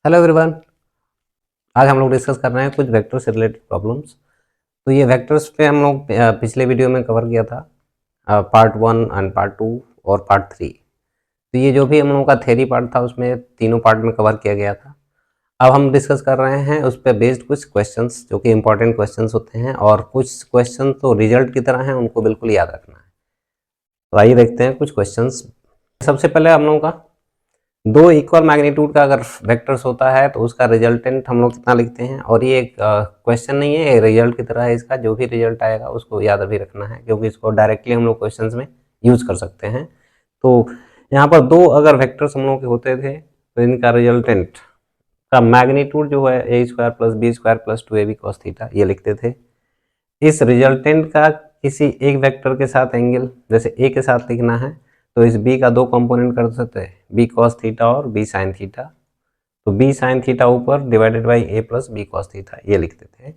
Hello everyone. आज हम लोग डिस्कस कर रहे हैं कुछ वेक्टर से रिलेटेड प्रॉब्लम्स। तो ये वेक्टर्स पे हम लोग पिछले वीडियो में कवर किया था, पार्ट 1 एंड पार्ट 2 और पार्ट 3। तो ये जो भी हम लोगों का थ्योरी पार्ट था उसमें तीनों पार्ट में कवर किया गया था। अब हम डिस्कस कर रहे हैं उस पर बेस्ड कुछ क्वेश्चंस जो कि इंपॉर्टेंट क्वेश्चंस होते हैं, और कुछ क्वेश्चन तो रिजल्ट की तरह हैं, उनको बिल्कुल याद रखना है। तो आइए देखते हैं कुछ क्वेश्चंस। सबसे पहले हम लोगों का दो इक्वल मैग्नीट्यूड का अगर वेक्टर्स होता है तो उसका रिजल्टेंट हम लोग कितना लिखते हैं, और ये एक क्वेश्चन नहीं है, रिजल्ट की तरह है। इसका जो भी रिजल्ट आएगा उसको याद भी रखना है, क्योंकि इसको डायरेक्टली हम लोग क्वेश्चंस में यूज कर सकते हैं। तो यहाँ पर दो अगर वेक्टर्स हम लोग के होते थे तो इनका रिजल्टेंट का मैग्नीट्यूड जो है A square plus B square plus 2ab cos theta ये लिखते थे। इस रिजल्टेंट का किसी एक वेक्टर के साथ एंगल जैसे ए के साथ लिखना है तो इस b का दो कंपोनेंट कर सकते हैं, b cos थीटा और b sin थीटा। तो b sin थीटा ऊपर divided by a plus b cos theta ये लिखते थे।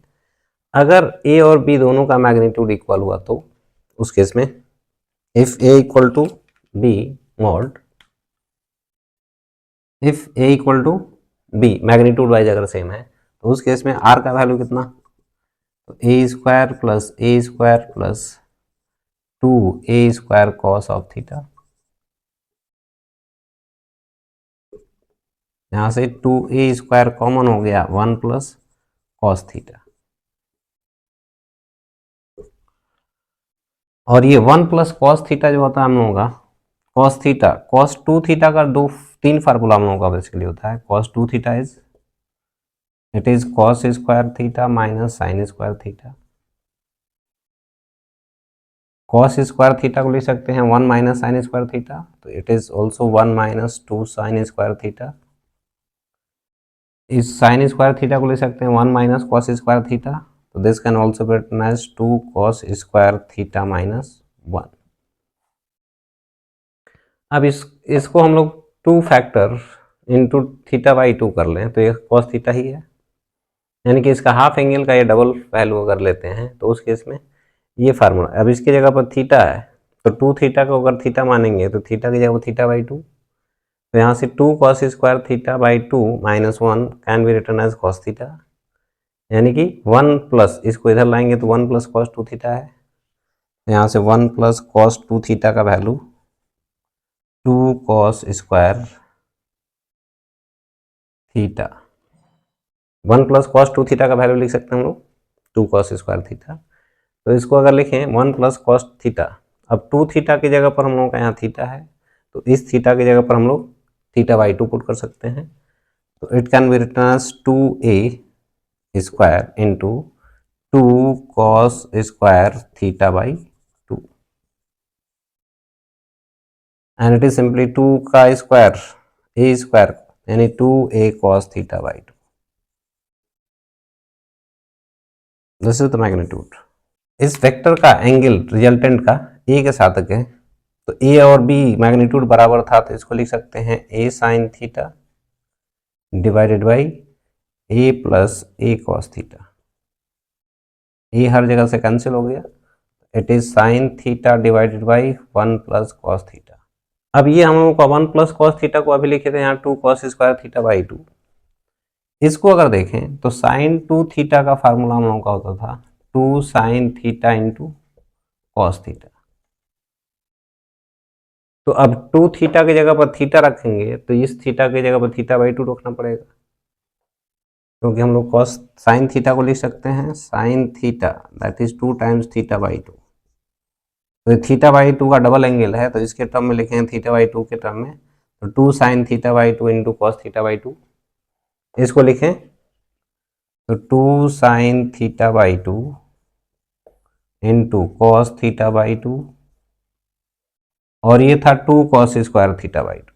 अगर a और b दोनों का मैग्नीट्यूड इक्वल हुआ तो उस केस में if a equal to b mod if a equal to b magnitude wise अगर सेम है तो उस केस में r का वैल्यू कितना, तो a square plus 2a square cos of theta. यहाँ से 2a स्क्वायर कॉमन हो गया 1 प्लस कॉस थीटा, और ये 1 प्लस कॉस थीटा जो होता है हम लोगों का कॉस थीटा कॉस 2 थीटा का तीन फार्मूला हम लोगों का बेसिकली होता है। Cos 2 theta it is cos square theta minus sine square theta. Cos square theta को लिख सकते हैं 1 माइनस साइन स्क्वायर थीटा, तो it is also 1 minus 2 sine square theta. इस साइन स्क्वायर थीटा को लिख सकते हैं 1 माइनस कॉस स्क्वायर थीटा, तो this can also be written as 2 cos square theta minus 1। अब इसको हम लोग 2 फैक्टर इंटू थीटा बाई 2 कर लें तो ये कॉस थीटा ही है, यानी कि इसका हाफ एंगल का ये डबल वैल्यू अगर लेते हैं तो उस केस में ये फार्मूला। अब इसकी जगह पर थीटा है तो 2 थीटा को अगर थीटा मानेंगे तो थीटा की जगह थीटा बाई 2, तो यहाँ से 2 cos square theta by 2 minus 1 can be written as cos theta, यानी कि 1 प्लस इसको इधर लाएंगे तो 1 प्लस कॉस 2 थीटा है। यहाँ से 1 प्लस कॉस 2 थीटा का value 2 cos square theta. 1 plus cos 2 theta का वैल्यू लिख सकते हैं हम लोग 2 कॉस स्क्वायर थीटा। तो इसको अगर लिखें 1 प्लस कॉस थीटा, अब 2 थीटा की जगह पर हम लोगों का यहाँ थीटा है तो इस थीटा की जगह पर हम लोग थीटा बाई 2 पुट कर सकते हैं। तो it can be written as 2a square into 2 cos square theta by 2, and it is simply 2 का स्क्वायर a स्क्वायर यानी 2a cos theta by 2। This is the magnitude. इस वेक्टर का angle resultant का a के साथ है तो a और b मैग्नीट्यूड बराबर था तो इसको लिख सकते हैं a sine theta divided by a plus a cos theta. a हर जगह से कैंसिल हो गया, it is sine theta divided by 1 plus cos theta. अब ये हम लोगों का 1 प्लस कॉस थीटा को अभी लिखे थे यहाँ 2 कॉस स्क्वायर थीटा बाई 2। इसको अगर देखें तो साइन 2 थीटा का फार्मूला हम लोगों का होता था 2 sine theta into cos theta. तो अब 2 थीटा की जगह पर थीटा रखेंगे तो इस थीटा की जगह पर थीटा बाई 2 रखना पड़ेगा, क्योंकि हम लोग कॉस साइन थीटा को लिख सकते हैं sine theta that is 2 times theta by 2। तो थीटा बाई 2 का डबल एंगल है तो इसके टर्म में लिखेंगे थीटा बाई 2 के टर्म में, तो 2 sign theta by 2 into cos theta by 2। इसको लिखें तो 2 sign theta by 2 into cos theta by 2, और ये था 2 cos square theta by 2।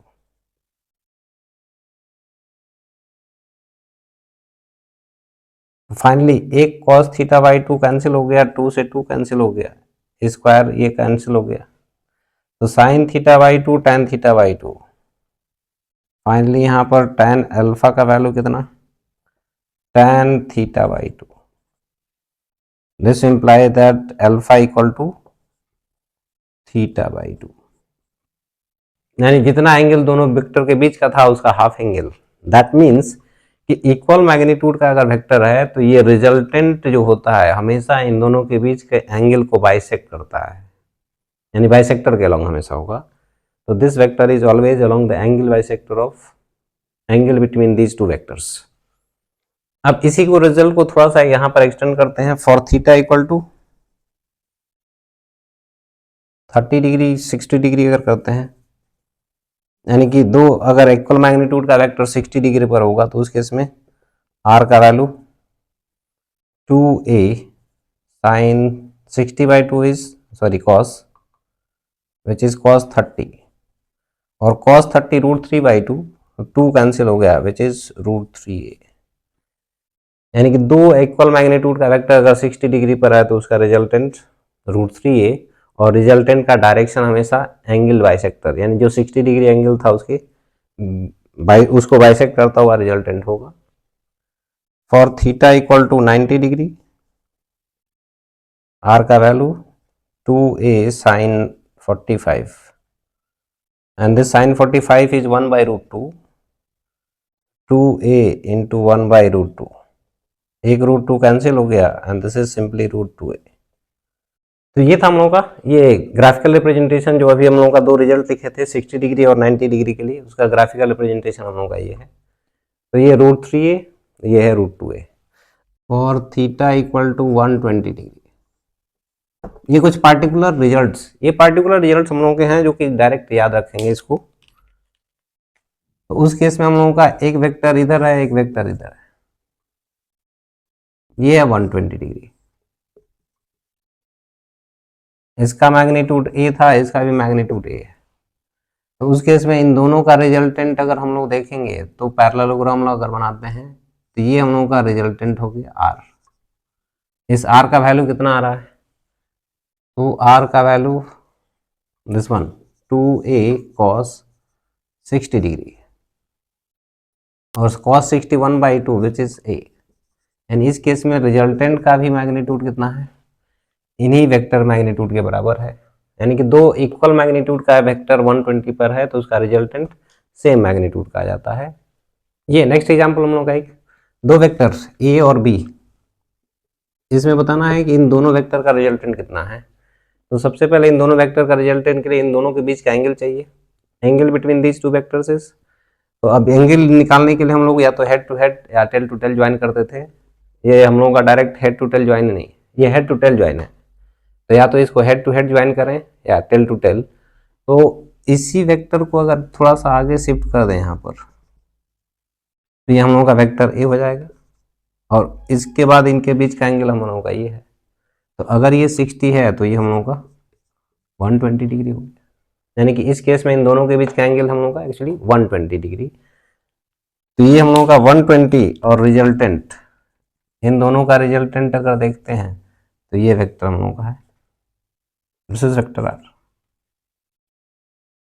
Finally एक कॉस थीटा बाई 2 कैंसिल हो गया, 2 से 2 कैंसिल हो गया, स्क्वायर ये कैंसिल हो गया, तो sine theta by 2 tan theta by 2। Finally यहाँ पर टेन अल्फा का वैल्यू कितना, tan theta by 2। This imply that alpha equal to theta by 2, यानी जितना एंगल दोनों वेक्टर के बीच का था उसका हाफ एंगल। दैट मीन्स कि इक्वल मैग्नीट्यूड का अगर वेक्टर है तो ये रिजल्टेंट जो होता है हमेशा इन दोनों के बीच के एंगल को बाइसेक्ट करता है, यानी बाइसेक्टर के अलोंग हमेशा होगा। तो this vector is always along the angle bisector of angle between these two vectors. अब इसी को रिजल्ट को थोड़ा सा यहां पर एक्सटेंड करते हैं। For theta equal to 30 degree 60 degree अगर करते हैं, यानी कि दो अगर इक्वल मैग्नीट्यूड का वेक्टर 60 डिग्री पर होगा तो उस केस में आर का value 2a sine 60/2 is sorry cos which is cos 30 और cos 30 √3/2, 2 कैंसिल हो गया विच इज √3a। यानी कि दो इक्वल मैग्नीट्यूड का वेक्टर अगर 60 डिग्री पर है तो उसका रिजल्टेंट √3a और रिजल्टेंट का डायरेक्शन हमेशा एंगल बाइसेक्टर, यानी जो 60 डिग्री एंगल था उसके उसको बाइसेक्ट करता हुआ रिजल्टेंट होगा। For theta equal to 90 degree R का value 2a sine 45 and this sin 45 is 1/√2, 2a into 1/√2, एक √2 कैंसिल हो गया and this is simply √2a। तो ये था हम लोगों का ये ग्राफिकल रिप्रेजेंटेशन जो अभी हम लोगों का दो रिजल्ट लिखे थे 60 डिग्री और 90 डिग्री के लिए, उसका ग्राफिकल रिप्रेजेंटेशन हम लोगों का ये है। तो ये √3a, ये है √2a। और थीटा इक्वल टू 120 डिग्री, ये कुछ पार्टिकुलर रिजल्ट्स, ये पार्टिकुलर रिजल्ट्स हम लोगों के हैं जो कि डायरेक्ट याद रखेंगे इसको। तो उस केस में हम लोगों का एक वेक्टर इधर है, एक वेक्टर इधर है, ये है 120 डिग्री, इसका मैग्नीट्यूड a था, इसका भी मैग्नीट्यूड a है। तो उस केस में इन दोनों का रिजल्टेंट अगर हम लोग देखेंगे तो पैरेललोग्राम अगर बनाते हैं तो ये हम लोगों का रिजल्टेंट हो गया r। इस r का वैल्यू कितना आ रहा है, तो r का value this one 2a cos 60 degree और cos 60 1/2 which is a। And इस केस में रिजल्टेंट का भी मैग्नीट्यूड कितना है, इन्हीं वेक्टर मैग्नीट्यूड के बराबर है। यानी कि दो इक्वल मैग्नीट्यूड का वेक्टर 120 पर है तो उसका रिजल्टेंट सेम मैग्नीट्यूड का आ जाता है। ये नेक्स्ट एग्जांपल हम लोग का एक दो वेक्टर्स a और b, इसमें बताना है कि इन दोनों वेक्टर का रिजल्टेंट कितना है। तो सबसे पहले इन दोनों वेक्टर का रिजल्टेंट के लिए इन दोनों के बीच का एंगल चाहिए, angle between these two vectors is. तो अब एंगल निकालने के लिए हम लोग या तो हेड टू हेड या टेल टू टेल ज्वाइन करते थे, ये हम लोगों का direct head to tail join नहीं, ये हेड टू टेल ज्वाइन है। तो या तो इसको हेड टू हेड ज्वाइन करें या टेल टू टेल। तो इसी वेक्टर को अगर थोड़ा सा आगे शिफ्ट कर दें यहाँ पर तो ये हम लोगों का वेक्टर ए हो जाएगा और इसके बाद इनके बीच का एंगल हम लोगों का ये है। तो अगर ये 60 है तो ये हम लोगों का 120 डिग्री हो गया, यानी कि इस केस में इन दोनों के बीच का एंगल हम लोगों का एक्चुअली 120 डिग्री। तो ये हम लोगों का 120 और रिजल्टेंट, इन दोनों का रिजल्टेंट अगर देखते हैं तो ये वेक्टर हम लोगों का है, दिस इज वेक्टर आर।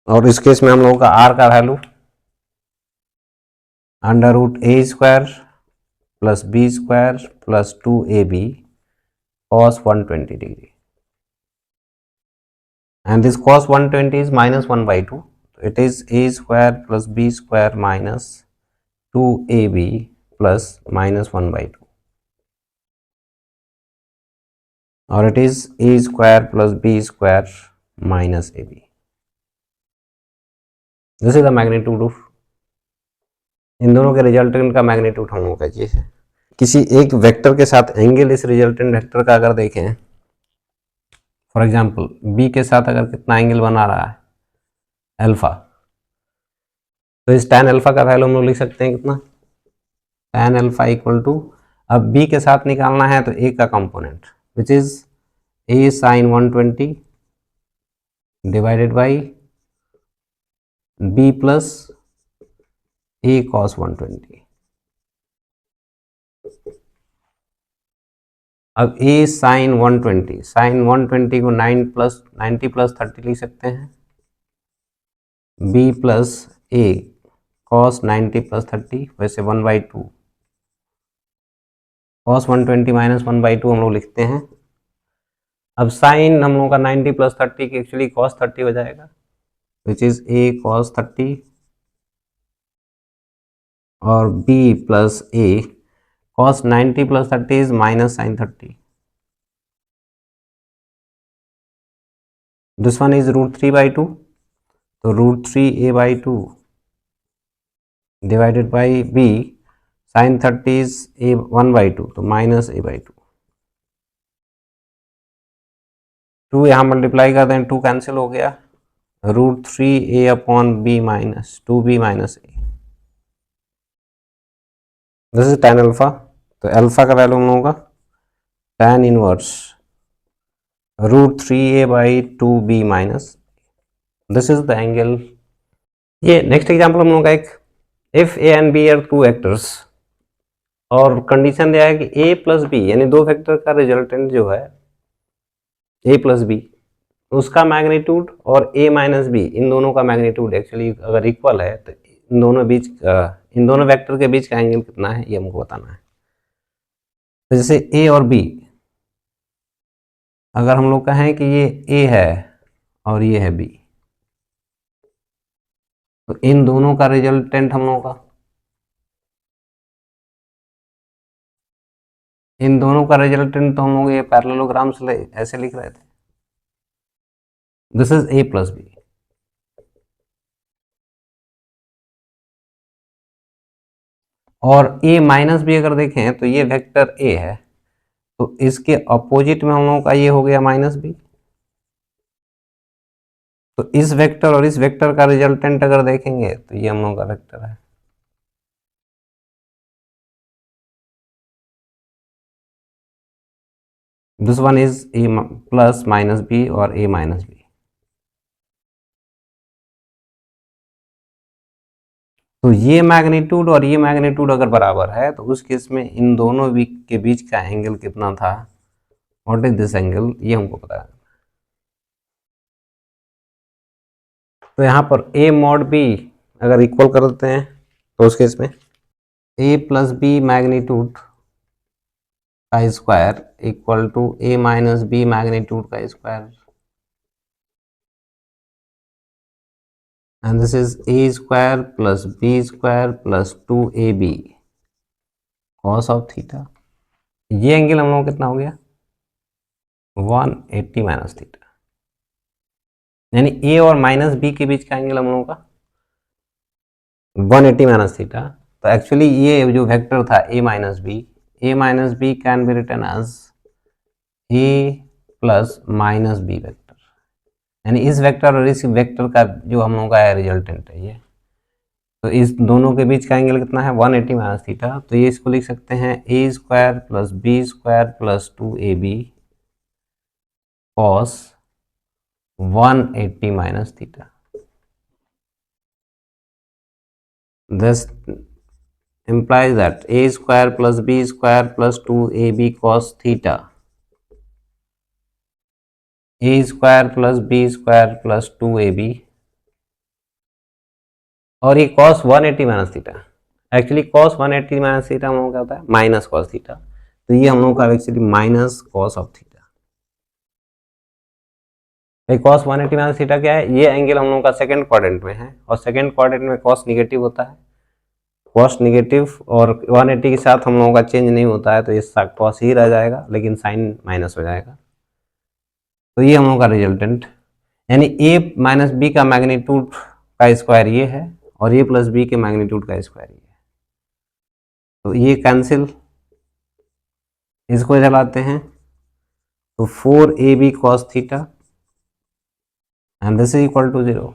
और इस केस में हम लोगों का आर का value √a² plus b² plus 2ab cos 120 degree and this cos 120 is -1/2, so it is a² plus b² minus 2ab plus -1/2 or it is a² plus b² minus ab. This is the magnitude of, इन दोनों के resultant का magnitude हम लोग का ये है। किसी एक वेक्टर के साथ एंगल इस रिजल्टेंट वेक्टर का अगर देखें, फॉर एग्जांपल b के साथ अगर कितना एंगल बना रहा है अल्फा, तो इस tan अल्फा का वैल्यू हम लोग लिख सकते हैं कितना, tan अल्फा इक्वल टू, अब b के साथ निकालना है तो a का component which is a sin 120 divided by b plus a cos 120। अब a sin 120, sin 120 को 90 प्लस 30 लिख सकते हैं, b plus a cos 90 plus 30 वैसे 1/2, cos 120 माइनस 1/2 हम लोग लिखते हैं। अब साइन हम लोगों का 90 प्लस 30 की एक्चुअली cos 30 हो जाएगा विच इज a cos 30 और b plus a cos 90 plus 30 is minus sine 30. This one is √3/2. तो √3a/2 divided by b sine 30 is a1/2, तो माइनस a/2. 2 यहाँ मल्टीप्लाई कर दें, 2 कैंसिल हो गया. √3a/b minus 2b minus a. This is tan alpha. तो alpha का value हम लोगों का tan inverse √3a/2b minus. This is the angle. ये नेक्स्ट एग्जांपल हम लोगों का एक, if a and b are two vectors और कंडीशन दिया है कि a प्लस बी यानी दो वेक्टर का रिजल्टेंट जो है a प्लस बी, उसका मैग्नीट्यूड और a माइनस बी इन दोनों का मैग्नीट्यूड एक्चुअली अगर इक्वल है तो इन दोनों वेक्टर के बीच का एंगल कितना है ये हमको बताना है. तो जैसे a और b, अगर हम लोग कहें कि ये a है और ये है b, तो इन दोनों का रिजल्टेंट हम लोगों का, इन दोनों का रिजल्टेंट तो हम लोग ये पैरेललोग्राम से ऐसे लिख रहे थे. This is a plus B. और a माइनस बी अगर देखें तो ये वेक्टर a है, तो इसके अपोजिट में हम लोगों का ये हो गया माइनस बी. तो इस वेक्टर और इस वेक्टर का रिजल्टेंट अगर देखेंगे तो ये हम लोगों का वेक्टर है. This one is a plus minus B और a माइनस बी. तो ये मैग्नीट्यूड और ये मैग्नीट्यूड अगर बराबर है तो उस केस में इन दोनों के बीच का एंगल कितना था, व्हाट इज दिस एंगल, ये हमको पता है. तो यहाँ पर a मॉड b अगर इक्वल कर देते हैं तो उस केस में a प्लस बी मैग्नीट्यूड का square equal to a minus B magnitude का square, and this is a square plus b square plus 2ab cos of theta. ये एंगल हम लोगों को कितना हो गया 180 माइनस थीटा, यानी a और माइनस b के बीच का एंगल हम लोगों का 180 माइनस थीटा. तो एक्चुअली ये जो वेक्टर था a minus B can be written as a plus minus B vector, यानी इस वेक्टर और इस वेक्टर का जो हम लोगों का रिजल्टेंट है ये. तो इस दोनों के बीच का एंगल कितना है 180 माइनस थीटा. तो ये इसको लिख सकते हैं a square plus B square plus 2ab cos 180 minus theta. This implies that a square plus b square plus 2ab cos theta, a square plus b square plus 2ab, और ये cos 180 minus theta, actually cos 180 minus theta हम लोग क्या होता है minus cos theta. तो ये हम लोग का actually minus cos of theta. भाई cos 180 माइनस थीटा क्या है, ये एंगल हम लोग का सेकंड क्वाड्रेंट में है और सेकंड क्वाड्रेंट में cos निगेटिव होता है, cos निगेटिव और 180 के साथ हम लोगों का चेंज नहीं होता है, तो ये cos ही रह जाएगा लेकिन साइन माइनस हो जाएगा. तो ये हम लोगों का रिजल्टेंट, यानी a माइनस बी का मैग्नीट्यूड का स्क्वायर ये है और a प्लस बी के मैग्नीट्यूड का स्क्वायर ये है. तो ये कैंसिल, इसको चलाते हैं तो 4ab cos theta and this is equal to 0.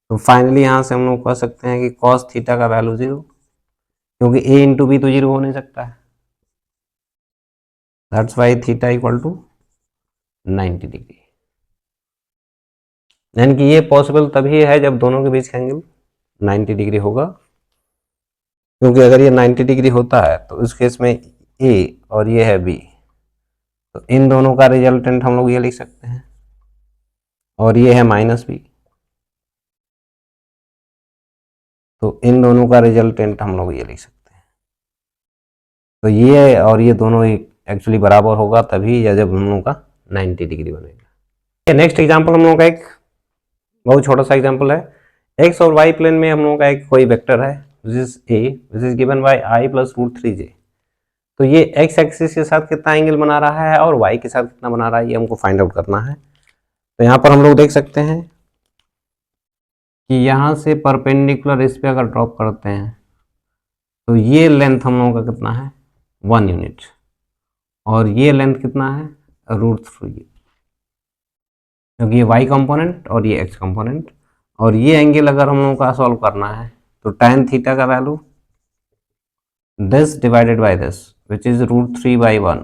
तो फाइनली यहाँ से हम लोग कह सकते हैं कि cos थीटा का वैल्यू 0, क्योंकि a इंटू बी तो 0 हो नहीं सकता है. That's why theta equal to 90 degree. यानी कि ये पॉसिबल तभी है जब दोनों के बीच का एंगल 90 डिग्री होगा, क्योंकि अगर ये 90 डिग्री होता है तो उस केस में a और ये है b, तो इन दोनों का रिजल्टेंट हम लोग ये लिख सकते हैं, और ये है माइनस बी, तो इन दोनों का रिजल्टेंट हम लोग ये लिख सकते हैं. तो ये और ये दोनों एक्चुअली बराबर होगा तभी या जब हम लोग का 90 डिग्री बनेगा. नेक्स्ट एग्जांपल हम लोग का एक बहुत छोटा सा एग्जांपल है. एक्स और वाई प्लेन में हम लोगों का एक कोई वेक्टर है which is a which is given by I plus root 3j। तो ये x एक्सिस के साथ कितना एंगल बना रहा है और y के साथ कितना बना रहा है, ये हमको फाइंड आउट करना है। तो यहाँ पर हम लोग देख सकते हैं कि यहाँ से परपेंडिकुलर इस पे अगर ड्रॉप करते हैं तो ये लेंथ हम लोगों का कितना है 1 यूनिट, और ये लेंथ कितना है √3, क्योंकि ये y कंपोनेंट और ये x कंपोनेंट। और ये एंगल अगर हम लोगों का सॉल्व करना है तो tan थीटा का value this divided by this which is √3/1,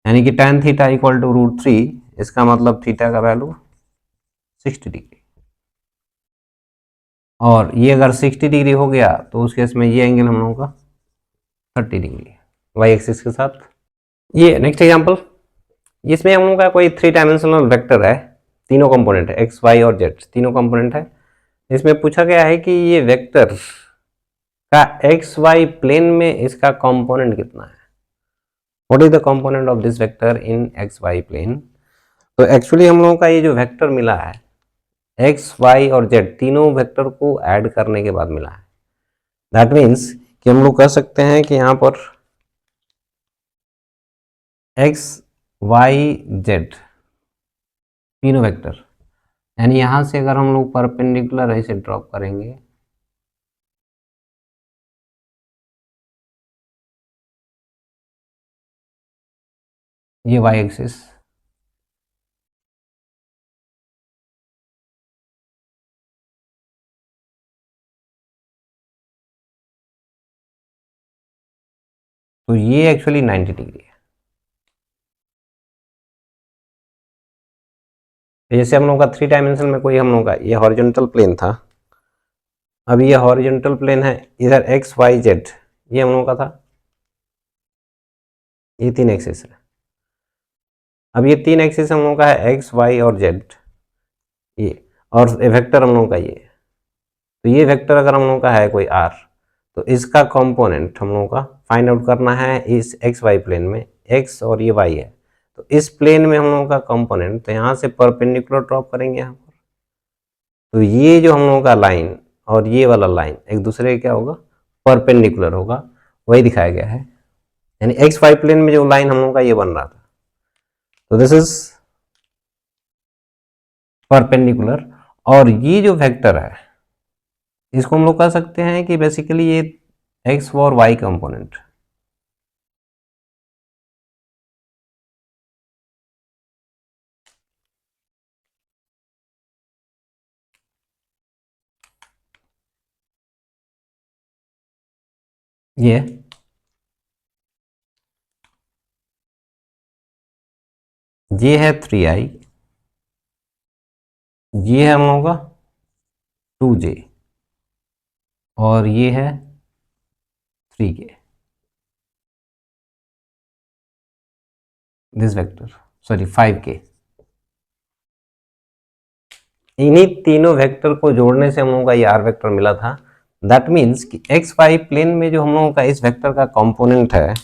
यानी कि tan थीटा इक्वल टू √3, इसका मतलब थीटा का वैल्यू 60 डिग्री। और ये अगर 60 डिग्री हो गया तो उस केस में ये एंगल हम लोगों का 30 डिग्री वाई एक्सिस के साथ। ये नेक्स्ट एग्जांपल, इसमें हम लोगों का कोई 3 डायमेंशनल वेक्टर है, तीनों कंपोनेंट है, एक्स वाई और जेड तीनों कंपोनेंट है। इसमें पूछा गया है कि ये वेक्टर का एक्स वाई प्लेन में इसका कंपोनेंट कितना है, what is the component of this vector in X Y plane. तो एक्चुअली हम लोगों का ये जो वेक्टर मिला है एक्स वाई और जेड तीनों वेक्टर को ऐड करने के बाद मिला है। दैट मीन्स कि हम लोग कह सकते हैं कि यहाँ पर एक्स वाई जेड तीनों वेक्टर, यानी यहाँ से अगर हम लोग परपेंडिकुलर ऐसे ड्रॉप करेंगे ये वाई एक्सिस, तो ये एक्चुअली 90 डिग्री है। जैसे हम लोग का 3 डायमेंशन में कोई हम लोग का ये हॉरिजॉन्टल प्लेन था, अब ये हॉरिजॉन्टल प्लेन है, इधर एक्स वाई जेड ये हम लोग का था, ये 3 एक्सिस है। अब ये 3 एक्सिस हम लोग का है एक्स वाई और जेड, ये और वेक्टर हम लोग का ये, तो ये वेक्टर अगर हम लोग का है कोई आर, तो इसका कंपोनेंट हम लोगों का फाइंड आउट करना है इस एक्स वाई प्लेन में, एक्स और ये वाई है, तो इस प्लेन में हम लोगों का कंपोनेंट, तो यहाँ से परपेंडिकुलर ड्रॉप करेंगे यहाँ पर, तो ये जो हम लोगों का लाइन और ये वाला लाइन एक दूसरे का क्या होगा परपेंडिकुलर होगा, वही दिखाया गया है। यानी एक्स वाई प्लेन में जो लाइन हम लोगों का ये बन रहा था, तो दिस इज परपेंडिकुलर। और ये जो वेक्टर है इसको हम लोग कह सकते हैं कि बेसिकली ये एक्स और वाई कंपोनेंट, ये है 3i, ये है हम लोगों का 2j, और ये है 3k, this vector sorry 5k। इन्हीं तीनों वेक्टर को जोड़ने से हम लोगों का ये आर वेक्टर मिला था। दैट मीन्स कि एक्स वाई प्लेन में जो हम लोगों का इस वेक्टर का कंपोनेंट है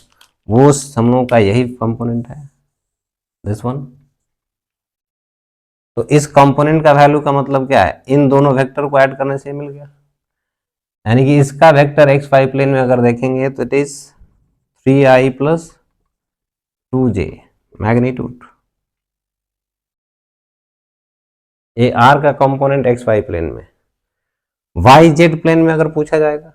वो हम लोगों का यही कंपोनेंट है, दिस वन। तो इस कंपोनेंट का वैल्यू का मतलब क्या है, इन दोनों वेक्टर को ऐड करने से मिल गया, यानी कि इसका वेक्टर एक्स वाई प्लेन में अगर देखेंगे तो it is 3i plus 2j magnitude. ये आर का कंपोनेंट एक्स वाई प्लेन में, वाई जेड प्लेन में अगर पूछा जाएगा,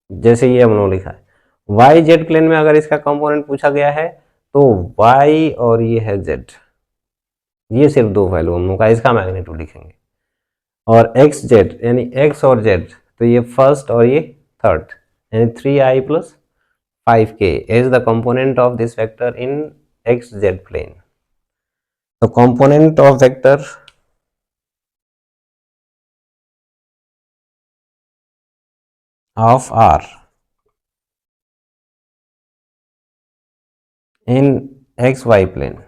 जैसे ये हम लोग लिखा है वाई जेड प्लेन में अगर इसका कंपोनेंट पूछा गया है तो वाई और ये है जेड, ये सिर्फ दो वैल्यू हम लोग का इसका मैग्नीट्यूड लिखेंगे। और एक्स जेड यानी एक्स और जेड, तो ये फर्स्ट और ये थर्ड, यानी 3i plus 5k is the component of this vector in xz plane. The component of vector of r in xy plane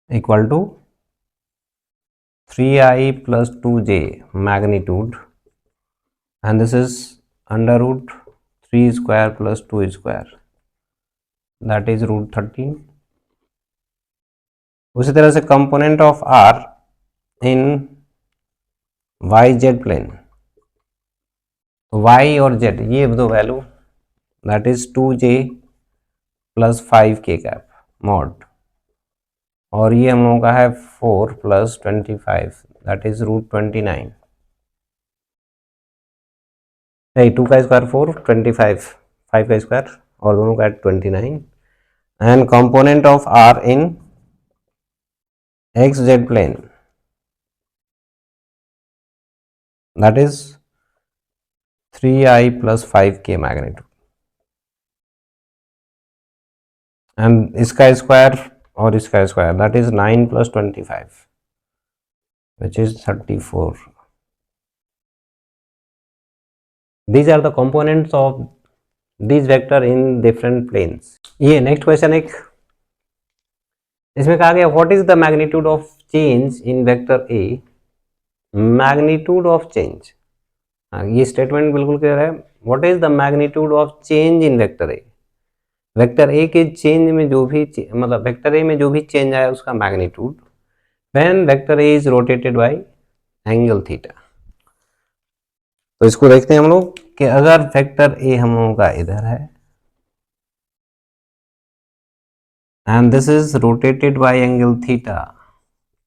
equal to 3i plus 2j magnitude, and this is under root 3 square plus 2 square, that is root 13 उसी तरह से component of R in Y Z plane, तो Y और Z ये दो value, that is 2j plus 5k cap mod, और ये हम लोगों का है 4 प्लस 25 दैट इज √29, नहीं 2 का स्क्वायर 4, 25 5 का स्क्वायर और दोनों का 29, and component of R in X Z plane that is 3i plus 5k magnitude, and इसका स्क्वायर और इसका square that is 9 plus 25 which is 34. These are the components of these vector in different planes. ये next question एक इसमें कहा गया what is the magnitude of change in vector A, magnitude of change, ये statement बिल्कुल clear है, what is the magnitude of change in vector A, vector A के change में जो भी मतलब वेक्टर ए में जो भी चेंज आया उसका magnitude when vector A is rotated bye angle theta. तो इसको देखते हैं हम लोग कि अगर वेक्टर ए हम लोगों का इधर है and this is rotated by angle theta,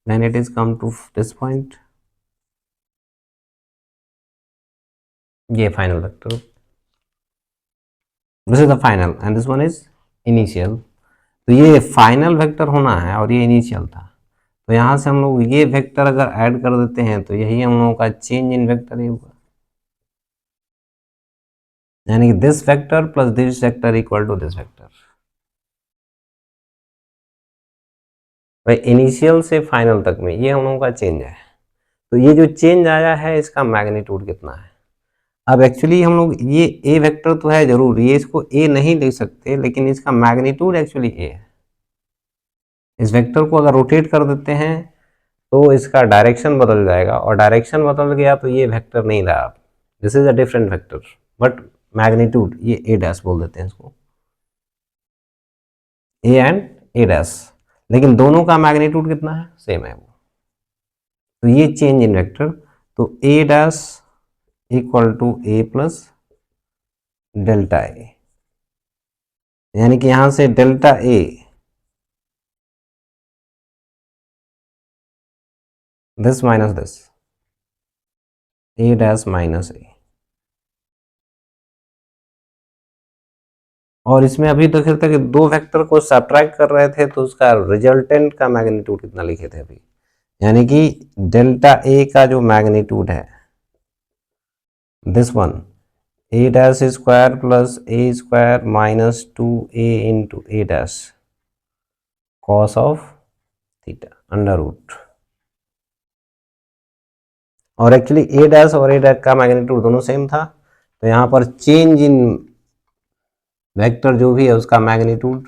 then it is come to this point, ये final vector, this is the final and this one is initial, तो ये फाइनल वेक्टर होना है और ये इनिशियल था, तो यहाँ से हम लोग ये वेक्टर अगर ऐड कर देते हैं तो यही हम लोगों का चेंज इन वेक्टर ए होगा, यानी कि this vector plus this vector equal to this vector, भाई इनिशियल से फाइनल तक में ये हम लोगों का चेंज है, तो ये जो चेंज आया है इसका मैग्नीट्यूड कितना है। अब एक्चुअली हम लोग ये ए वेक्टर तो है जरूर, ये इसको ए नहीं लिख सकते, लेकिन इसका मैग्नीट्यूड एक्चुअली ए है। इस वेक्टर को अगर रोटेट कर देते हैं तो इसका डायरेक्शन बदल जाएगा, और डायरेक्शन बदल गया तो ये वेक्टर नहीं रहा, this is a different vector, but magnitude ये ए डैश बोल देते हैं इसको, ए एंड ए डैश, लेकिन दोनों का मैग्नीट्यूड कितना है, सेम है वो, तो ये चेंज इन वेक्टर, तो A dash equal to A plus delta A, यानी कि यहां से delta A this minus this, A dash minus A, और इसमें अभी तक दो वेक्टर को सब्ट्रैक्ट कर रहे थे तो उसका रिजल्टेंट का मैग्नीट्यूड कितना लिखे थे अभी, यानी कि डेल्टा ए का जो मैग्नीट्यूड है this one A dash square plus A square minus 2a into A dash cos of theta under root, और एक्चुअली ए डैश और ए डैश का मैग्नीट्यूड दोनों सेम था, तो यहाँ पर चेंज इन वेक्टर जो भी है उसका magnitude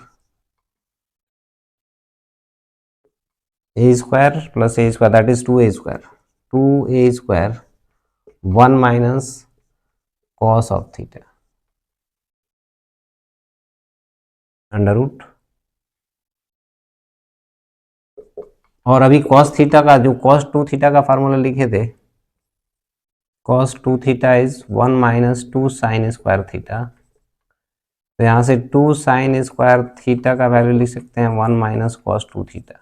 A square plus A square that is 2a square 1 minus cos of theta under root, और अभी कॉस थीटा का जो कॉस 2 थीटा का फार्मूला लिखे थे, cos 2 theta is 1 minus 2 sine square theta, तो यहाँ से 2 साइन स्क्वायर थीटा का वैल्यू लिख सकते हैं 1 माइनस कॉस 2 थीटा।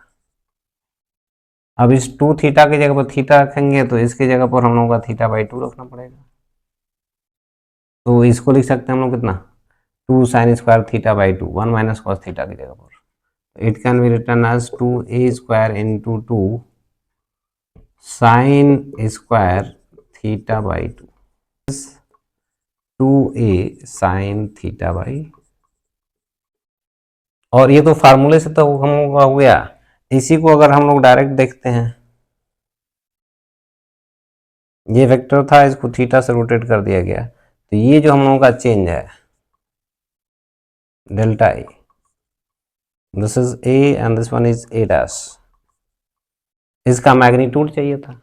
अब इस 2 थीटा की जगह पर थीटा रखेंगे तो इसकी जगह पर हम लोगों का थीटा बाई 2 रखना पड़ेगा, तो इसको लिख सकते हैं हम लोग कितना 2 sine square theta by 2 1 minus cos theta की जगह पर, it can be return as 2a square into 2 sine square theta by 2 2a sine theta by, और ये तो फार्मूले से तो हम लोग हो गया, इसी को अगर हम लोग डायरेक्ट देखते हैं, ये वेक्टर था इसको थीटा से रोटेट कर दिया गया, तो ये जो हम लोगों का चेंज है delta A, this is A and this one is a dash, इसका मैग्नीट्यूड चाहिए था,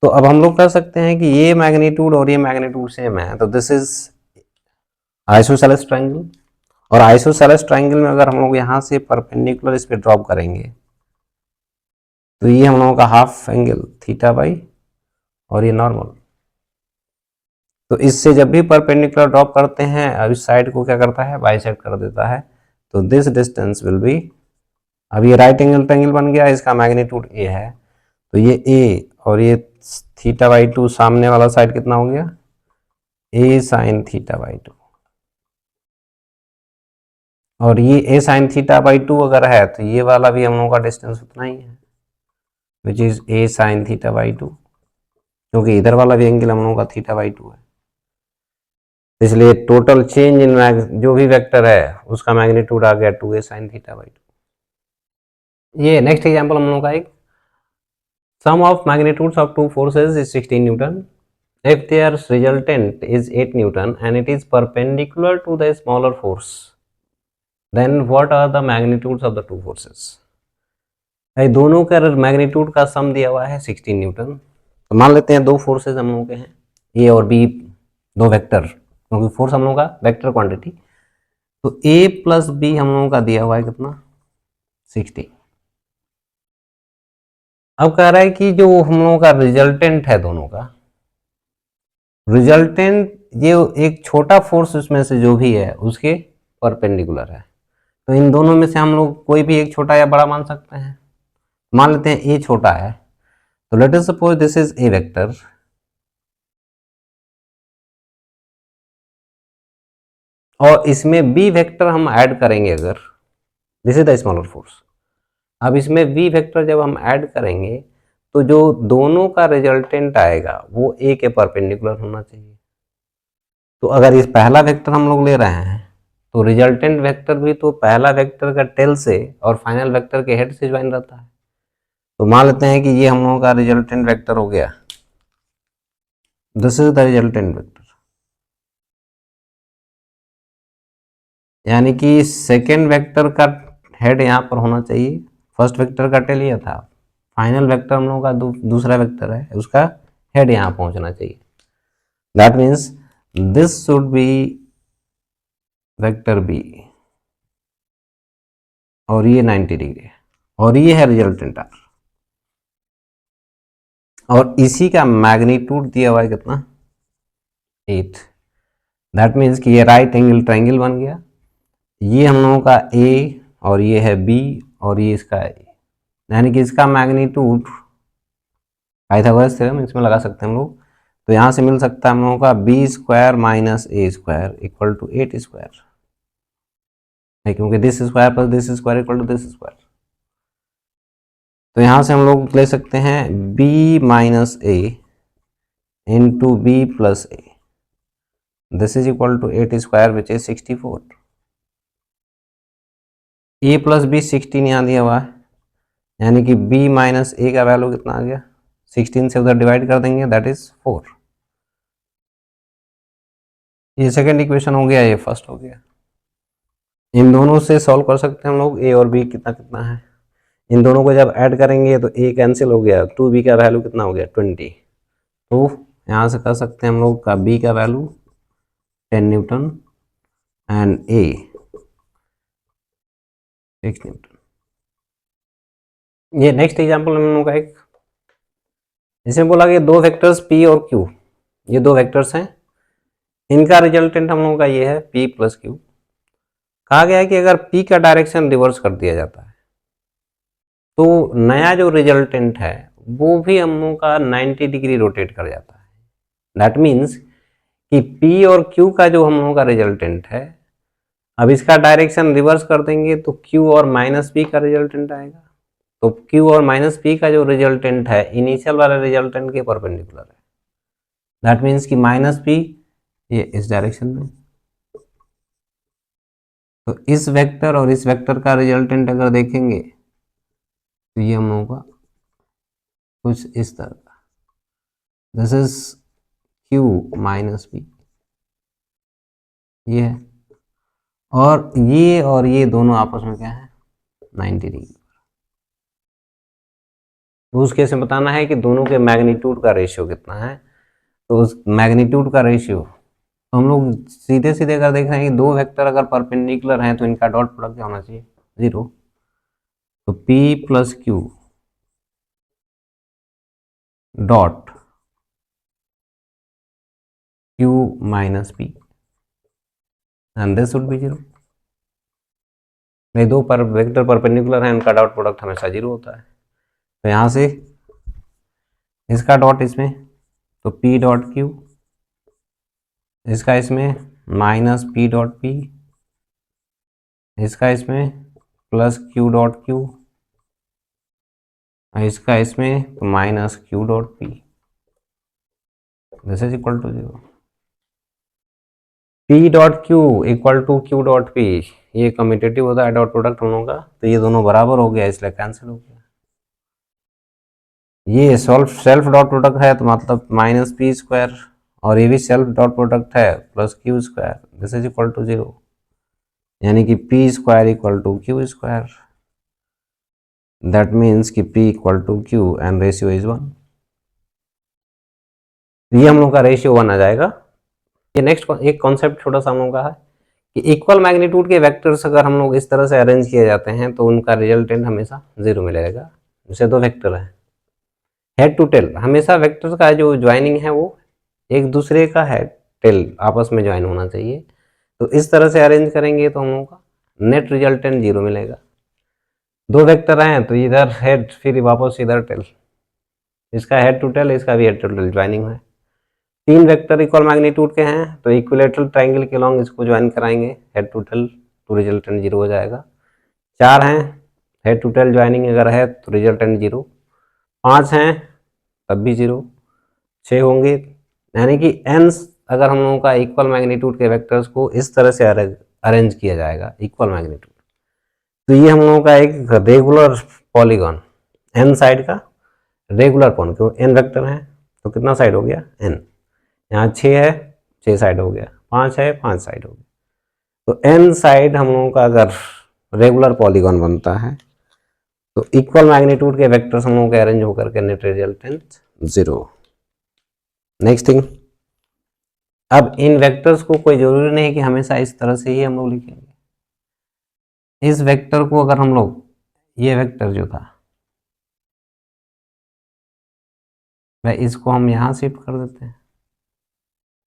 तो अब हम लोग कर सकते हैं कि ये मैग्नीट्यूड और ये मैग्नीट्यूड सेम है, तो दिस इज आइसोसेलेस ट्रायंगल, और आइसोसेलेस ट्रायंगल में अगर हम लोग यहाँ से परपेंडिकुलर इस पे ड्रॉप करेंगे तो ये हम लोगों का हाफ एंगल थीटा बाई और ये नॉर्मल। तो इससे जब भी परपेंडिकुलर ड्रॉप करते हैं अब इस साइड को क्या करता है, बाइसेक्ट कर देता है। तो दिस डिस्टेंस विल बी, अब ये राइट एंगल ट्रायंगल बन गया, इसका मैग्नीट्यूड ए है, तो ये ए और ये थीटा बाई 2, सामने वाला साइड कितना हो गया, ए साइन थीटा बाई 2। और ये ए साइन थीटा बाई 2 अगर है तो ये वाला भी हम लोगों का डिस्टेंस उतना ही है, which is A sign theta by 2, क्योंकि इधर वाला भी एंगल हम लोगों का थीटा बाई 2 है। इसलिए टोटल चेंज इन जो भी वेक्टर है उसका मैग्नीट्यूड आ गया 2a sin थीटा बाई 2। ये नेक्स्ट एग्जांपल हम लोगों का एक, sum of magnitudes of two forces is 16 newton if their resultant is 8 newton and it is perpendicular to the smaller force, then what are the magnitudes of the two forces? भाई दोनों का magnitude का सम दिया हुआ है 16 Newton. तो मान लेते हैं दो फोर्सेज हम लोगों के हैं, ए और बी, दो वेक्टर, क्योंकि फोर्स हम लोगों का वेक्टर क्वांटिटी। तो a प्लस बी हम लोगों का दिया हुआ है कितना, 60। अब कह रहा है कि जो हम लोगों का रिजल्टेंट है, दोनों का रिजल्टेंट, ये एक छोटा फोर्स उसमें से जो भी है उसके परपेंडिकुलर है। तो इन दोनों में से हम लोग कोई भी एक छोटा या बड़ा मान सकते हैं। मान लेते हैं ए छोटा है, तो let us suppose this is a vector और इसमें बी वेक्टर हम ऐड करेंगे अगर, this is the smaller force. अब इसमें v वेक्टर जब हम ऐड करेंगे तो जो दोनों का रिजल्टेंट आएगा वो a के परपेंडिकुलर होना चाहिए। तो अगर इस पहला वेक्टर हम लोग ले रहे हैं तो रिजल्टेंट वेक्टर भी तो पहला वेक्टर का टेल से और फाइनल वेक्टर के हेड से ज्वाइन रहता है। तो मान लेते हैं कि ये हम लोगों का रिजल्टेंट वेक्टर हो गया, this is the resultant vector, यानी कि सेकेंड वेक्टर का हेड यहाँ पर होना चाहिए, फर्स्ट वेक्टर का टेल ये था, फाइनल वेक्टर हम लोगों का दूसरा वेक्टर है, उसका हेड यहाँ पहुंचना चाहिए। That means this should be vector B और ये 90 डिग्री है और ये है रिजल्टेंट आर, और इसी का मैग्नीट्यूड दिया हुआ है कितना, 8। दैट मीन्स कि ये राइट एंगल ट्रायंगल बन गया, ये हम लोगों का ए और ये है बी और ये इसका ए, यानी कि इसका मैग्नीट्यूड पाइथागोरस थ्योरम इसमें लगा सकते हैं हम लोग। तो यहाँ से मिल सकता है हम लोगों का B square minus A square equal to 8 square, क्योंकि this square plus this square equal to this square. तो यहाँ से हम लोग ले सकते हैं b minus A into B plus A, this is equal to 8 square which is 64। A plus B 16 यहाँ दिया हुआ है, यानी कि b माइनस ए का वैल्यू कितना आ गया, 16 से उधर डिवाइड कर देंगे, दैट इज 4। ये सेकेंड इक्वेशन हो गया, ये फर्स्ट हो गया। इन दोनों से सॉल्व कर सकते हैं हम लोग, ए और बी कितना कितना है, इन दोनों को जब ऐड करेंगे तो ए कैंसिल हो गया, 2b का वैल्यू कितना हो गया 20। तो यहाँ से कर सकते हैं हम लोग का b का value 10 Newton and a 6 Newton. ये नेक्स्ट एग्जांपल हम लोग का एक, इसमें बोला कि दो वेक्टर्स p और q, ये दो वेक्टर्स हैं, इनका रिजल्टेंट हम लोगों का ये है p प्लस q। कहा गया है कि अगर p का डायरेक्शन रिवर्स कर दिया जाता है तो नया जो रिजल्टेंट है वो भी हम लोगों का 90 डिग्री रोटेट कर जाता है। दैट मीन्स कि P और Q का जो हम लोगों का रिजल्टेंट है, अब इसका डायरेक्शन रिवर्स कर देंगे तो Q और माइनस P का रिजल्टेंट आएगा। तो Q और माइनस P का जो रिजल्टेंट है इनिशियल वाले रिजल्टेंट के परपेंडिकुलर है। दैट मीन्स कि माइनस P ये इस डायरेक्शन में, तो इस वेक्टर और इस वेक्टर का रिजल्टेंट अगर देखेंगे तो ये हम लोगों का कुछ इस तरह का, this is Q minus P, ये है, और ये दोनों आपस में क्या है 90 डिग्री। तो उस केस में बताना है कि दोनों के मैग्नीट्यूड का रेशियो कितना है। तो उस मैग्नीट्यूड का रेशियो तो हम लोग सीधे सीधे अगर देख रहे हैं कि दो वेक्टर अगर परपेंडिकुलर हैं तो इनका डॉट प्रोडक्ट क्या होना चाहिए 0। तो P plus Q dot q minus p and this would be 0। नहीं, दो पर वेक्टर परपेंडिकुलर है, उनका डॉट प्रोडक्ट हमेशा 0 होता है। तो यहाँ से इसका डॉट इसमें, तो p डॉट q, इसका इसमें माइनस p डॉट p, इसका इसमें प्लस q डॉट q, इसका इसमें minus q dot p, this is equal to 0। p dot q equal to q dot p, ये कम्यूटेटिव होता है डॉट प्रोडक्ट हम लोगों का, तो ये दोनों बराबर हो गया इसलिए कैंसिल हो गया। ये सेल्फ डॉट प्रोडक्ट है तो मतलब माइनस पी स्क्वायर, और ये भी सेल्फ डॉट प्रोडक्ट है plus Q square, this is equal to 0, यानी कि P square equal to Q square, that means कि p equal to Q and ratio is 1। ये हम लोग का रेशियो 1 आ जाएगा। ये नेक्स्ट एक कॉन्सेप्ट छोटा सा हम लोग का है कि इक्वल मैग्नीट्यूड के वेक्टर्स अगर हम लोग इस तरह से अरेंज किए जाते हैं तो उनका रिजल्टेंट हमेशा 0 मिलेगा। जैसे दो वेक्टर है, हेड टू टेल, हमेशा वेक्टर का जो ज्वाइनिंग है वो एक दूसरे का हेड टेल आपस में ज्वाइन होना चाहिए। तो इस तरह से अरेंज करेंगे तो हम लोगों का नेट रिजल्टेंट 0 मिलेगा। दो वेक्टर हैं तो इधर हेड फिर वापस इधर टेल, इसका हेड टू टेल, इसका भी हेड टू टेल ज्वाइनिंग है। तीन वेक्टर इक्वल मैग्नीट्यूड के हैं तो इक्विलेटरल ट्राइंगल के लॉन्ग इसको ज्वाइन कराएंगे, हेड टू टेल, तो रिजल्टेंट 0 हो जाएगा। चार हैं, हेड टू टेल ज्वाइनिंग अगर है तो रिजल्टेंट 0। पाँच हैं तब भी 0। 6 होंगे, यानी कि n अगर हम लोगों का इक्वल मैग्नीट्यूड के वेक्टर्स को इस तरह से अरेंज किया जाएगा इक्वल मैग्नीट्यूड, तो ये हम लोगों का एक रेगुलर पॉलीगॉन, n साइड का रेगुलर कौन, क्यों n वेक्टर है तो कितना साइड हो गया n, यहाँ 6 है 6 साइड हो गया, 5 है 5 साइड हो गया। तो n साइड हम लोगों का अगर रेगुलर पॉलीगॉन बनता है तो इक्वल मैग्नीट्यूड के वेक्टर्स हम लोगों के अरेंज होकर के नेट रिजल्टेंट 0। नेक्स्ट थिंग, अब इन वेक्टर्स को कोई जरूरी नहीं कि हमेशा इस तरह से ही हम लोग लिखेंगे। इस वेक्टर को अगर हम लोग, ये वेक्टर जो था वह इसको हम यहाँ शिफ्ट कर देते हैं,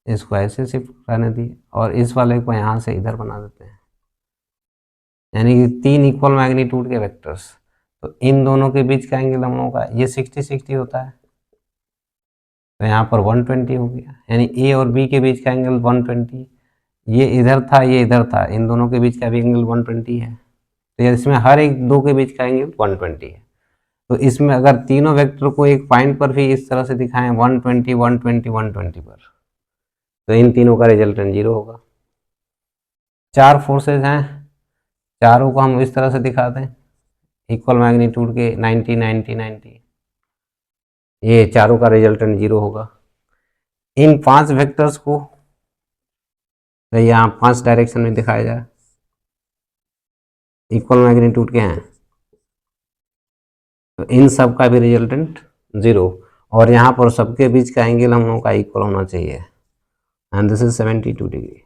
इसको ऐसे शिफ्ट करने दिए और इस वाले को यहाँ से इधर बना देते हैं, यानी कि तीन इक्वल मैग्नीट्यूड के वेक्टर्स। तो इन दोनों के बीच का एंगल हम लोगों का ये 60-60 होता है, तो यहाँ पर 120 हो गया, यानी ए और बी के बीच का एंगल 120। ये इधर था ये इधर था, इन दोनों के बीच का भी एंगल 120 है, तो इसमें हर एक दो के बीच का एंगल 120 है। तो इसमें अगर तीनों वेक्टर को एक पॉइंट पर भी इस तरह से दिखाएं 120 120 120 पर, तो इन तीनों का रिजल्टेंट 0 होगा। चार फोर्सेज हैं, चारों को हम इस तरह से दिखा दें इक्वल मैग्नीट्यूड के 90 90 90, ये चारों का रिजल्टेंट 0 होगा। इन पांच वेक्टर्स को यहाँ 5 डायरेक्शन में दिखाया जाए, इक्वल मैग्नीट्यूड के हैं, तो इन सब का भी रिजल्टेंट 0, और यहाँ पर सबके बीच का एंगल हम लोगों का इक्वल होना चाहिए, एंड दिस इज 72 डिग्री।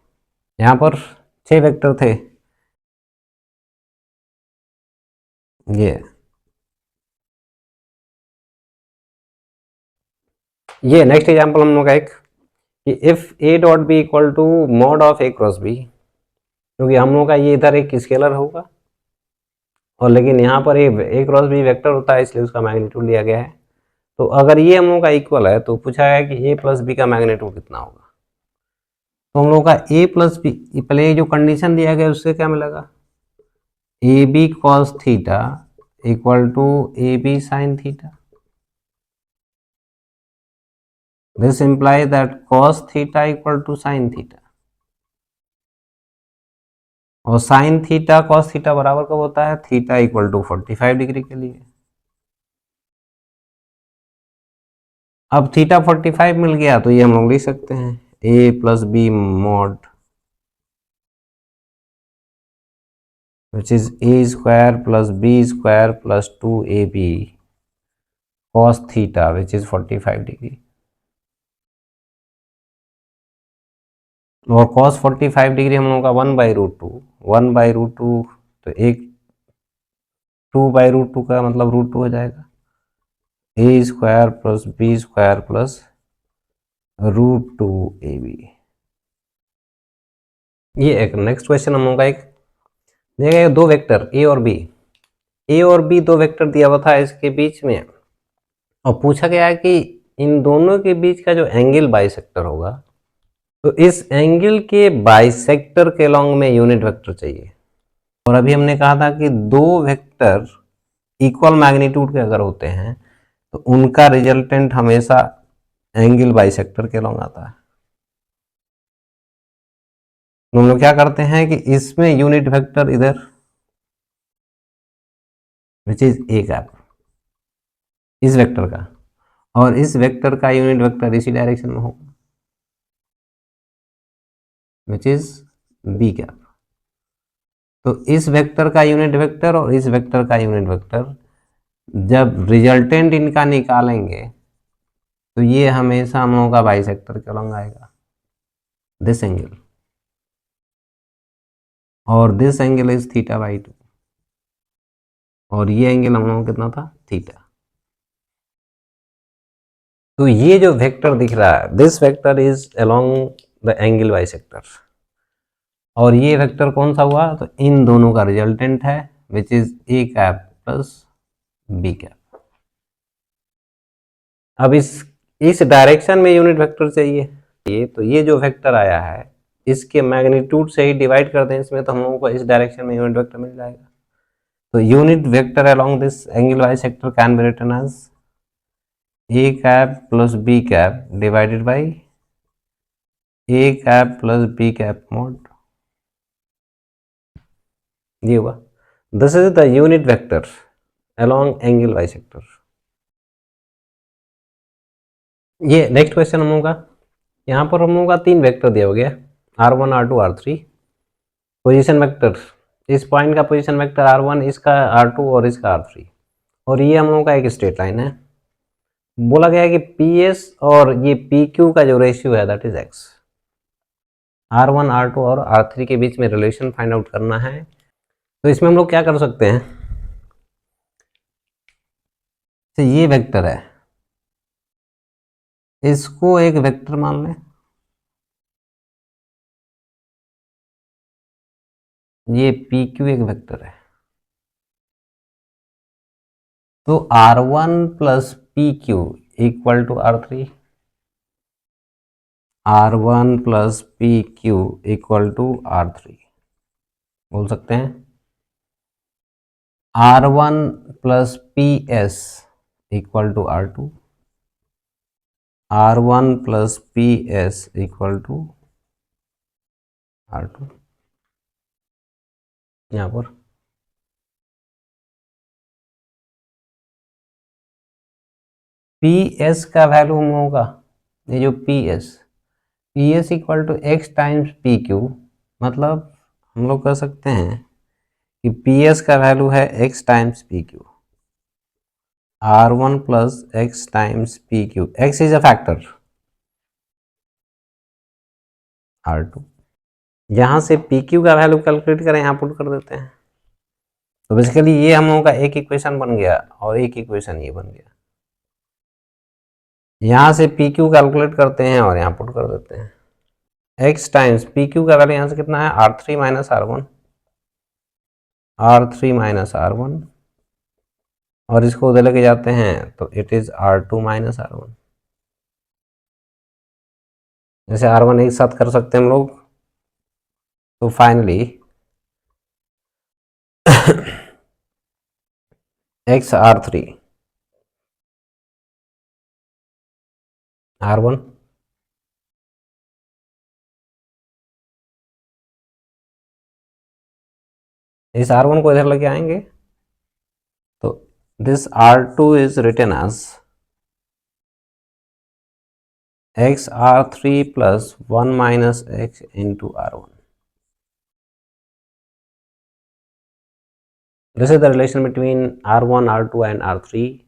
यहाँ पर 6 वेक्टर थे, ये नेक्स्ट एग्जांपल हम लोग का एक कि if A dot B equal to mod of A cross B, क्योंकि हम लोग का ये इधर एक स्केलर होगा और लेकिन यहाँ पर ए क्रॉस बी वेक्टर होता है इसलिए उसका मैग्नीट्यूड लिया गया है। तो अगर ये हम लोग का इक्वल है तो पूछा है कि ए प्लस बी का मैग्नीट्यूड कितना होगा। तो हम लोग का ए प्लस बी, पहले जो कंडीशन दिया गया उससे क्या मिलेगा, A B cos theta equal to A B sine theta. This implies that cos theta equal to sin theta, और sin थीटा cos थीटा बराबर कब होता है, थीटा इक्वल टू 45 डिग्री के लिए। अब थीटा 45 मिल गया तो ये हम लोग लिख सकते हैं a plus B mod which is a square plus B square plus 2ab cos theta which is 45 degree. और cos 45 डिग्री हम लोगों का 1/√2, 1/√2, तो एक 2/√2 का मतलब √2 हो जाएगा, A square plus B square plus √2ab। ये एक नेक्स्ट क्वेश्चन हम लोग का एक देखिए, दो वेक्टर ए और बी दो वेक्टर दिया हुआ था इसके बीच में, और पूछा गया है कि इन दोनों के बीच का जो एंगल बाइसेक्टर होगा, तो इस एंगल के बाइसेक्टर के लॉन्ग में यूनिट वेक्टर चाहिए। और अभी हमने कहा था कि दो वेक्टर इक्वल मैग्नीट्यूड के अगर होते हैं तो उनका रिजल्टेंट हमेशा एंगल बाइसेक्टर के लॉन्ग आता है। तो हम लोग क्या करते हैं कि इसमें यूनिट वेक्टर इधर विच इज ए कैप, इस वेक्टर का, और इस वेक्टर का यूनिट वेक्टर इसी डायरेक्शन में होगा विच इज बी कैप। तो इस वेक्टर का यूनिट वेक्टर और इस वेक्टर का यूनिट वेक्टर जब रिजल्टेंट इनका निकालेंगे तो ये हमेशा हम लोगों का बाइसेक्टर के लॉन्ग आएगा, दिस एंगल, और दिस एंगल इज θ/2, और ये एंगल हम लोगों को कितना था, थीटा। तो ये जो वेक्टर दिख रहा है, this vector is along the angle bisector, और ये वेक्टर कौन सा हुआ, तो इन दोनों का रिजल्टेंट है which is A cap plus B cap. अब इस डायरेक्शन में यूनिट वेक्टर चाहिए, तो ये जो वेक्टर आया है इसके मैग्नीट्यूड से ही डिवाइड कर दें इसमें, तो हम लोगों को इस डायरेक्शन में यूनिट वेक्टर मिल जाएगा। तो unit vector along this angle bisector can be written as a cap plus B cap divided by a cap plus B cap mod, ये हुआ। This is the unit vector along angle bisector. ये next question हम लोगों का, यहाँ पर हम लोगों का तीन वेक्टर दिया हो गया, r1 r2 r3। Position vector, इस पॉइंट का पोजीशन वेक्टर r1, इसका r2 और इसका r3, और ये हम लोगों का एक स्ट्रेट लाइन है। बोला गया है कि PS और ये PQ का जो रेशियो है that is x। r1 r2 और r3 के बीच में रिलेशन फाइंड आउट करना है। तो इसमें हम लोग क्या कर सकते हैं, तो ये वेक्टर है, इसको एक वेक्टर मान लें, ये PQ एक वेक्टर है, तो r1 plus PQ equal to r3, r1 plus PQ equal to r3 बोल सकते हैं। r1 plus PS equal to r2, r1 plus PS equal to r2। यहाँ पर PS का वैल्यू हम लोगों का, ये जो PS equal to x times PQ, मतलब हम लोग कह सकते हैं कि PS का वैल्यू है x times PQ, r1 plus x times PQ, x is a factor, r2। यहाँ से PQ का वैल्यू कैलकुलेट करें, यहाँ पुट कर देते हैं, तो बेसिकली ये हम लोगों का एक इक्वेशन बन गया और एक इक्वेशन ये बन गया। यहाँ से PQ कैलकुलेट करते हैं और यहाँ पुट कर देते हैं, x टाइम्स PQ का वैल्यू यहाँ से कितना है, r3 minus r1, r3 minus r1, और इसको उधर लेके जाते हैं तो it is r2 minus r1। जैसे r1 एक साथ कर सकते हैं हम लोग, तो फाइनली x r3 r1, इस r1 को इधर लेके आएंगे तो this r2 is written as x r3 plus 1 minus x into r1। This is the relation between r1 r2 and r3